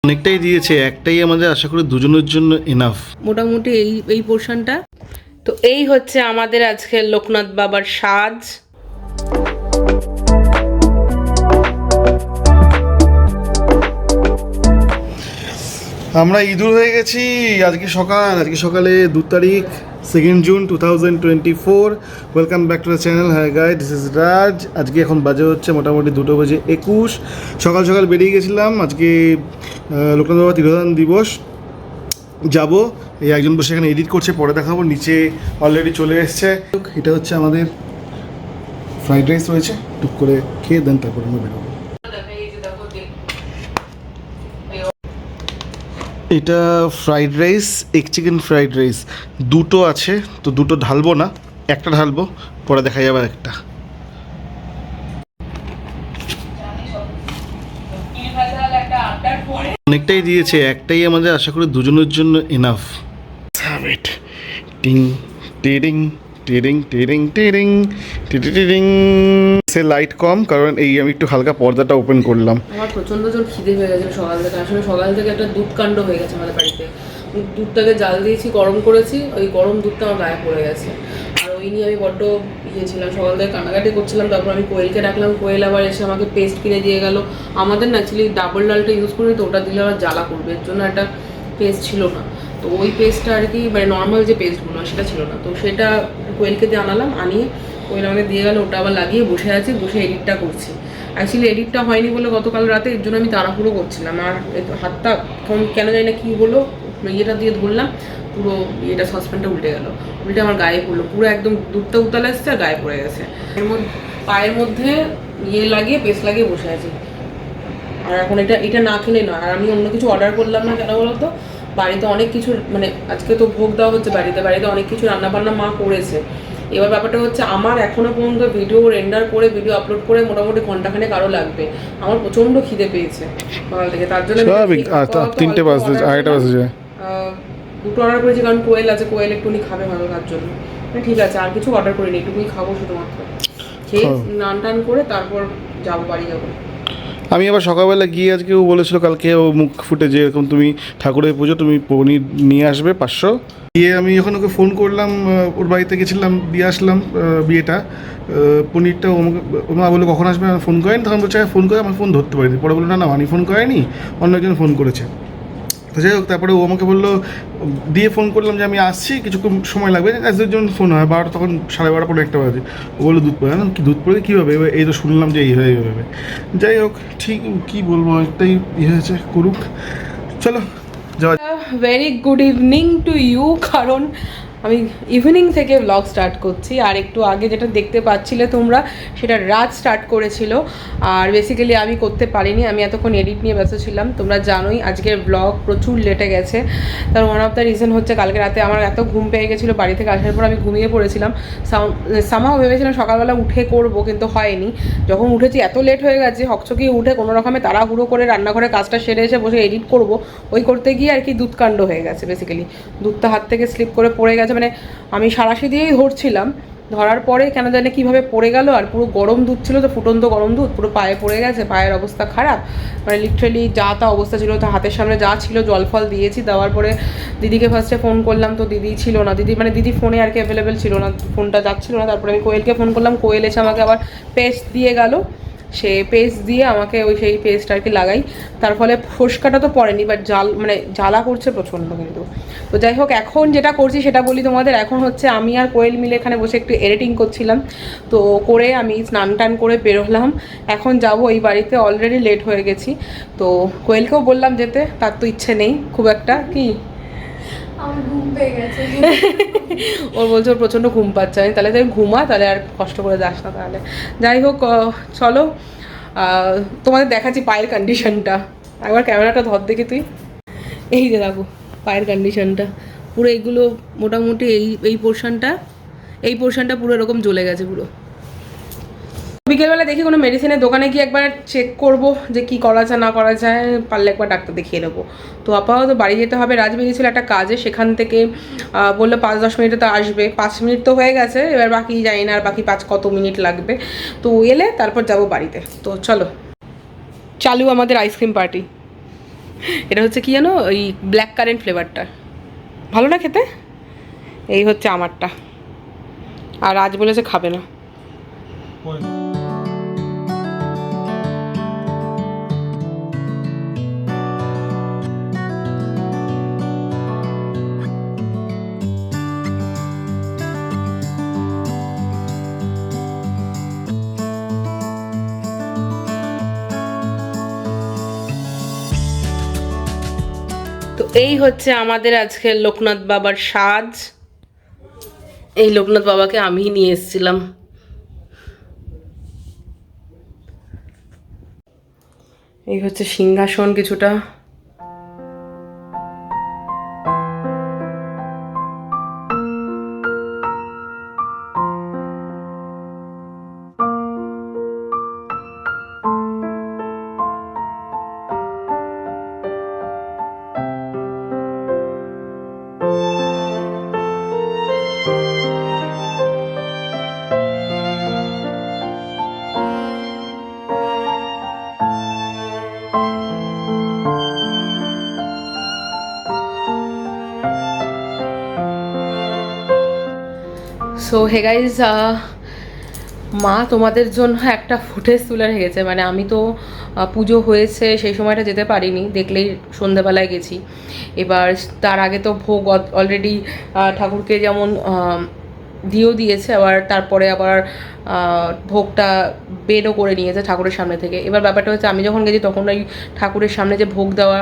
অনেকটাই দিয়েছে, একটাই আমাদের আশা করি দুজনের জন্য এনাফ মোটামুটি এই পোর্শনটা। তো এই হচ্ছে আমাদের আজকের লোকনাথ বাবার সাজ। আমরা ইঁদুর হয়ে গেছি। আজকে সকালে 2 তারিখ 2 June 2024। Welcome back to the channel. হ্যাঁ গাই, দিস ইজ রাজ। আজকে এখন বাজে হচ্ছে মোটামুটি 2:21। সকাল বেরিয়ে গেছিলাম। আজকে লোকনাথ বাবা তিরোধান দিবস যাব। এই একজন বসে এখানে এডিট করছে, পরে দেখাবো। নিচে অলরেডি চলে এসছে। এটা হচ্ছে আমাদের ফ্রাইড রাইস রয়েছে, টুক করে খেয়ে দেন তারপর আমরা বেরোবো। এটা fried rice, egg chicken fried rice দুটো আছে, তো দুটো ঢালবো না, একটা ঢালবো, পরে দেখা যাবে একটা। অনেকটাই দিয়েছে, একটাই আমাদের আশা করি দুজনের জন্য এনাফ। টিং টিডিং টিডিং টিডিং টিডিং টিডিং। সে লাইট কম, কারণ এই আমি একটু হালকা পর্দাটা ওপেন করলাম। আমার প্রচন্ড জোর খিদে হয়ে গেছে সকাল থেকে। আসলে সকাল থেকে একটা দুধ কাণ্ড হয়ে গেছে আমাদের বাড়িতে। দুধটাকে জাল দিয়েছি, গরম করেছি, ওই গরম দুধটা আমার গায়ে পড়ে গেছে। আর ওই নিয়ে আমি বড্ড ছিলাম, সকাল থেকে কান্নাকাটি করছিলাম। তারপর আমি কোয়েলকে ডাকলাম, কোয়েল আবার এসে আমাকে পেস্ট কিনে দিয়ে গেল। আমাদের না অ্যাকচুয়ালি ডাবল ডালটা ইউজ করি, তো ওটা দিলে আবার জ্বালা করবে, এর জন্য একটা পেস্ট ছিল না। তো ওই পেস্টটা আর কি, মানে নর্মাল যে পেস্টগুলো সেটা ছিল না, তো সেটা কোয়েলকে দিয়ে আনালাম। আনিয়ে কোয়েল আমাকে দিয়ে গেলো, ওটা আবার লাগিয়ে বসে আছি, বসে এডিটটা করছি। অ্যাকচুয়ালি এডিটটা হয়নি বলে গতকাল রাতে, এর জন্য আমি তাড়াহুড়ো করছিলাম। আর হাতটা কেন জানি না কী হলো, ইয়েটা দিয়ে ধরলাম, পুরো ইয়েটা সসপ্যানটা উল্টে গেল, উল্টে আমার গায়ে পড়লো পুরো, একদম দুধটা উতালে আসছে আর গায়ে পড়ে গেছে। এর মধ্যে পায়ের মধ্যে ইয়ে লাগিয়ে পেস্ট লাগিয়ে বসে আছি। আর এখন এটা না খেলে নয়। আর আমি অন্য কিছু অর্ডার করলাম না, কেন বলো তো, বাড়িতে অনেক কিছু, মানে আজকে তো ভোগ দেওয়া হচ্ছে বাড়িতে অনেক কিছু রান্নাবান্না মা করেছে। এবার ব্যাপারটা হচ্ছে, আমার এখনো পর্যন্ত ভিডিও রেন্ডার করে ভিডিও আপলোড করে মোটামুটি ঘন্টাখানেক আরও লাগবে। আমার প্রচণ্ড খিদে পেয়েছে সকাল থেকে, তার জন্য 3টে বাজে, 2:30 বাজে যায়। দুটো অর্ডার করেছি, কারণ কোয়েল আছে, কোয়েল একটুখানি খাবে ভালো, তার জন্য ঠিক আছে। আর কিছু অর্ডার করিনি, একটুকুই খাবো শুধুমাত্র। খেয়ে স্নান টান করে তারপর যাবো, বাড়ি যাবো। আমি আবার সকালবেলা গিয়ে, আজকে ও বলেছিল কালকে ও মুখ ফুটে যে এরকম তুমি ঠাকুরের পুজো, তুমি পনির নিয়ে আসবে 500। গিয়ে আমি যখন ওকে ফোন করলাম, ওর বাড়িতে গেছিলাম, দিয়ে আসলাম বিয়েটা, পনিরটা ও মা বললো কখন আসবে, ফোন করেনি। তখন বলছে ফোন করে, আমার ফোন ধরতে পারিনি। পরে বললো না আমি ফোন করেনি, অন্য একজন ফোন করেছে। তো যাই হোক, তারপরে ও আমাকে বললো, দিয়ে ফোন করলাম যে আমি আসছি, কিছুক্ষণ সময় লাগবে। একজন ফোন হয় 12, তখন 12:30 পরে 1টা বাজে। ও বললো দুধ পড়ে, কি দুধ পড়ে কীভাবে, এই তো শুনলাম যে এই হয়ে যাবে। যাই হোক, ঠিক কী বলবো, একটাই হয়েছে, করুক, চলো যাওয়া। Very good evening to you. কারণ আমি ইভিনিং থেকে ব্লগ স্টার্ট করছি, আর একটু আগে যেটা দেখতে পাচ্ছিলে তোমরা, সেটা রাত স্টার্ট করেছিল। আর বেসিক্যালি আমি করতে পারিনি, আমি এতক্ষণ এডিট নিয়ে ব্যস্ত ছিলাম। তোমরা জানোই আজকের ব্লগ প্রচুর লেটে গেছে। তার ওয়ান অফ দ্য রিজন হচ্ছে, কালকে রাতে আমার এত ঘুম পেয়ে গেছিলো, বাড়ি থেকে আসার পর আমি ঘুমিয়ে পড়েছিলাম। সামাও ভেবেছিলাম সকালবেলা উঠে করব, কিন্তু হয়নি। যখন উঠেছি এত লেট হয়ে গেছে, হকচকিয়ে উঠে কোনো রকমে তাড়াহুড়ো করে রান্নাঘরে কাজটা সেরে এসে বসে এডিট করব, ওই করতে গিয়ে আর কি দুধকাণ্ড হয়ে গেছে। বেসিক্যালি দুধটা হাত থেকে স্লিপ করে পড়ে গেছে, মানে আমি সাঁড়াশি দিয়েই ধরছিলাম, ধরার পরে কেন জানি কীভাবে পড়ে গেল। আর পুরো গরম দুধ ছিল, তো ফুটন্ত গরম দুধ পুরো পায়ে পড়ে গেছে, পায়ের অবস্থা খারাপ, মানে লিটারেলি যা তা অবস্থা ছিল। তো হাতের সামনে যা ছিল জল ফল দিয়েছি, দেওয়ার পরে দিদিকে ফার্স্টে ফোন করলাম, তো দিদি ছিল না, দিদি ফোনে আর কি অ্যাভেলেবেল ছিল না, ফোনটা যাচ্ছিল না। তারপরে আমি কোয়েলকে ফোন করলাম, কোয়েল এসে আমাকে আবার পেস্ট দিয়ে গেল। সে পেস্ট দিয়ে আমাকে সেই পেস্ট আর কি লাগাই, তার ফলে ফোসকাটা তো পড়েনি, বাট জ্বালা করছে প্রচণ্ড কিন্তু। তো যাই হোক, এখন যেটা করছি সেটা বলি তোমাদের। এখন হচ্ছে আমি আর কোয়েল মিলে এখানে বসে একটু এডিটিং করছিলাম, তো করে আমি স্নান টান করে বেরোলাম। এখন যাব এই বাড়িতে, অলরেডি লেট হয়ে গেছি। তো কোয়েলকেও বললাম যেতে, তার তো ইচ্ছে নেই খুব একটা। কি আমার ঘুম পেয়ে গেছে, ওর বলছে ওর প্রচণ্ড ঘুম পাচ্ছে। আমি তাহলে ঘুমা, তাহলে আর কষ্ট করে যাস না তাহলে। যাই হোক, চলো তোমাদের দেখাচ্ছি পায়ের কন্ডিশনটা। একবার ক্যামেরাটা ধর দেখি তুই। এই যে দেখো পায়ের কন্ডিশনটা, পুরো এইগুলো মোটামুটি এই পোর্শনটা পুরো এরকম জ্বলে গেছে পুরো। বিকেলবেলা দেখি কোনো মেডিসিনের দোকানে গিয়ে একবার চেক করব যে কি করা যায় না করা যায়, পারলে একবার ডাক্তার দেখিয়ে নেবো। তো আপাতত বাড়ি যেতে হবে। রাজ বেরিয়েছিল একটা কাজে, সেখান থেকে বললো 5-10 মিনিটে তো আসবে। 5 মিনিট তো হয়ে গেছে, এবার বাকি জানি না আর বাকি কত মিনিট লাগবে। তো এলে তারপর যাব বাড়িতে। তো চলো, চালু আমাদের আইসক্রিম পার্টি। এটা হচ্ছে কি জানো, ওই ব্ল্যাক কারেন্ট ফ্লেভারটা, ভালো না খেতে। এই হচ্ছে আমারটা, আর আজ বলেছে খাবে না। তো এই হচ্ছে আমাদের আজকে লোকনাথ বাবার সাজ। এই লোকনাথ বাবাকে আমি নিয়ে এসেছিলাম। এই হচ্ছে সিংহাসন কিছুটা। সো হে গাইজ, মা তোমাদের জন্য একটা ফুটেজ তুলে রেখেছে। মানে আমি তো পুজো হয়েছে সেই সময়টা যেতে পারিনি, দেখলেই সন্ধ্যেবেলায় গেছি। এবার তার আগে তো ভোগ অলরেডি ঠাকুরকে যেমন দিয়েও দিয়েছে, আবার তারপরে আবার ভোগটা বেরও করে নিয়েছে ঠাকুরের সামনে থেকে। এবার ব্যাপারটা হচ্ছে আমি যখন গেছি তখন ওই ঠাকুরের সামনে যে ভোগ দেওয়া,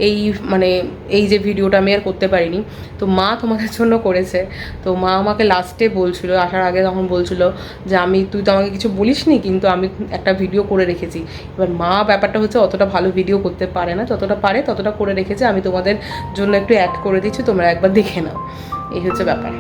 এই মানে এই যে ভিডিওটা আমি আর করতে পারিনি। তো মা তোমাদের জন্য করেছে। তো মা আমাকে লাস্টে বলছিল, আসার আগে তখন বলছিল যে তুই তো আমাকে কিছু বলিসনি, কিন্তু আমি একটা ভিডিও করে রেখেছি। এবার মা ব্যাপারটা হচ্ছে অতটা ভালো ভিডিও করতে পারে না, যতটা পারে ততটা করে রেখেছে। আমি তোমাদের জন্য একটু অ্যাড করে দিচ্ছি, তোমরা একবার দেখে নাও। এই হচ্ছে ব্যাপার।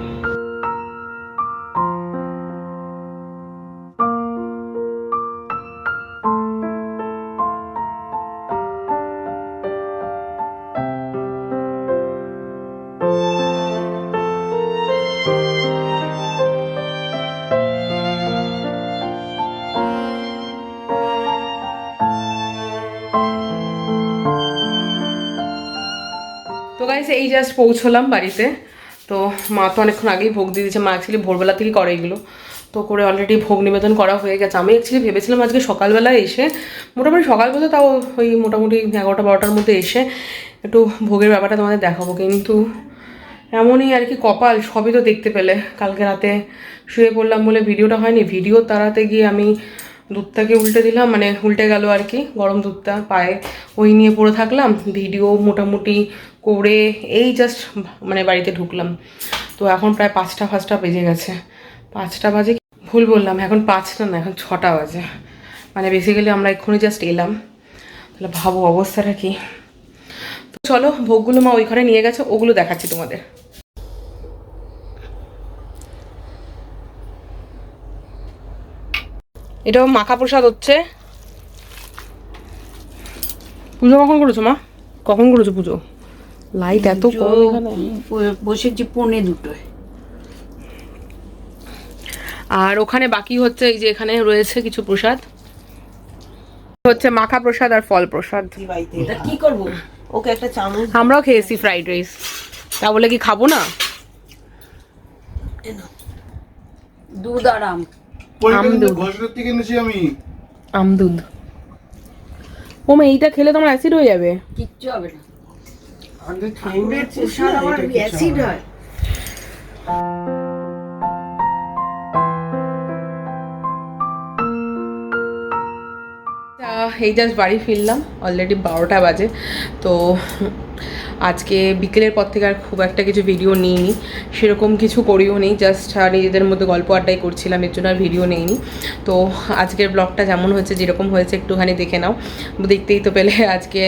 তো গাইস, এই জাস্ট পৌঁছলাম বাড়িতে। তো মা তো অনেকক্ষণ আগেই ভোগ দিয়ে দিয়েছে। মা অ্যাকচুয়ালি ভোরবেলা থেকেই করে এগুলো, তো করে অলরেডি ভোগ নিবেদন করা হয়ে গেছে। আমি অ্যাকচুয়ালি ভেবেছিলাম আজকে সকালবেলায় এসে, মোটামুটি সকালবেলা তাও ওই মোটামুটি 11টা-12টার মধ্যে এসে একটু ভোগের ব্যাপারটা তোমাদের দেখাবো, কিন্তু এমনই আর কি কপাল, সবই তো দেখতে পেলে। কালকে রাতে শুয়ে পড়লাম বলে ভিডিওটা হয়নি। ভিডিও তাড়াতে গিয়ে আমি দুধটাকে উল্টে দিলাম, মানে উল্টে গেল আর কি, গরম দুধটা পায়ে ওই নিয়ে পড়ে থাকলাম। ভিডিও মোটামুটি করে এই জাস্ট মানে বাড়িতে ঢুকলাম। তো এখন প্রায় 5টা বেজে গেছে। 5টা বাজে, ভুল বললাম, এখন 5টা না, এখন 6টা বাজে। মানে বেসিক্যালি আমরা এক্ষুনি জাস্ট এলাম। তাহলে ভাবো অবস্থাটা কি। তো চলো, ভোগগুলো মা ওই ঘরে নিয়ে গেছে, ওগুলো দেখাচ্ছি তোমাদের। এটাও মাখা প্রসাদ হচ্ছে। পুজো কখন করেছো মা? কখন করেছো পুজো? লাইট এত কম এখানে। বসেছি 1:45। আর ওখানে বাকি হচ্ছে এই যে এখানে রয়েছে কিছু প্রসাদ, হচ্ছে মাখা প্রসাদ আর ফল প্রসাদ। এটা কি করব? ওকে একটা চামচ। আমরাও খেয়েছি ফ্রাইড রাইস, তা বলে কি খাবো না? দুধ আর আম। আমদুধ ঘোষের থেকে এনেছি আমি। আমদুধ। ও মা, এইটা খেলে তোমার অ্যাসিড হয়ে যাবে। কিচ্ছু হবে না। ঠাকুরের প্রসাদ আবার অ্যাসিড হয়। এই জাস্ট বাড়ি ফিরলাম, অলরেডি 12টা বাজে। তো আজকে বিকেলের পর থেকে আর খুব একটা কিছু ভিডিও নিইনি, সেরকম কিছু করিও নেই, জাস্ট নিজেদের মধ্যে গল্প আড্ডাই করছিলাম, এর জন্য আর ভিডিও নেইনি। তো আজকের ব্লগটা যেমন হয়েছে, যেরকম হয়েছে একটুখানি দেখে নাও। দেখতেই তো পেলে আজকে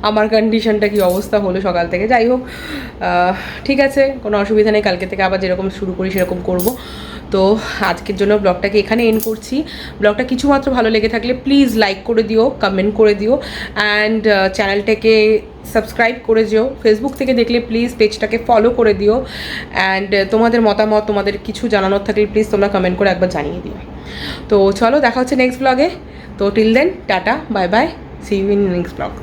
আমার কন্ডিশনটা কি অবস্থা হলো সকাল থেকে। যাই হোক, ঠিক আছে, কোনো অসুবিধা নেই, কালকে থেকে আবার যেরকম শুরু করি সেরকম করব। তো আজকের জন্য ব্লগটাকে এখানে এন্ড করছি। ব্লগটা কিছুমাত্র ভালো লেগে থাকলে প্লিজ লাইক করে দিও, কমেন্ট করে দিও, অ্যান্ড চ্যানেলটাকে সাবস্ক্রাইব করে যেও। ফেসবুক থেকে দেখলে প্লিজ পেজটাকে ফলো করে দিও, অ্যান্ড তোমাদের মতামত, তোমাদের কিছু জানানোর থাকলে প্লিজ তোমরা কমেন্ট করে একবার জানিয়ে দিও। তো চলো, দেখা হচ্ছে নেক্সট ব্লগে। তো till then, tata, bye bye, see you in next blog.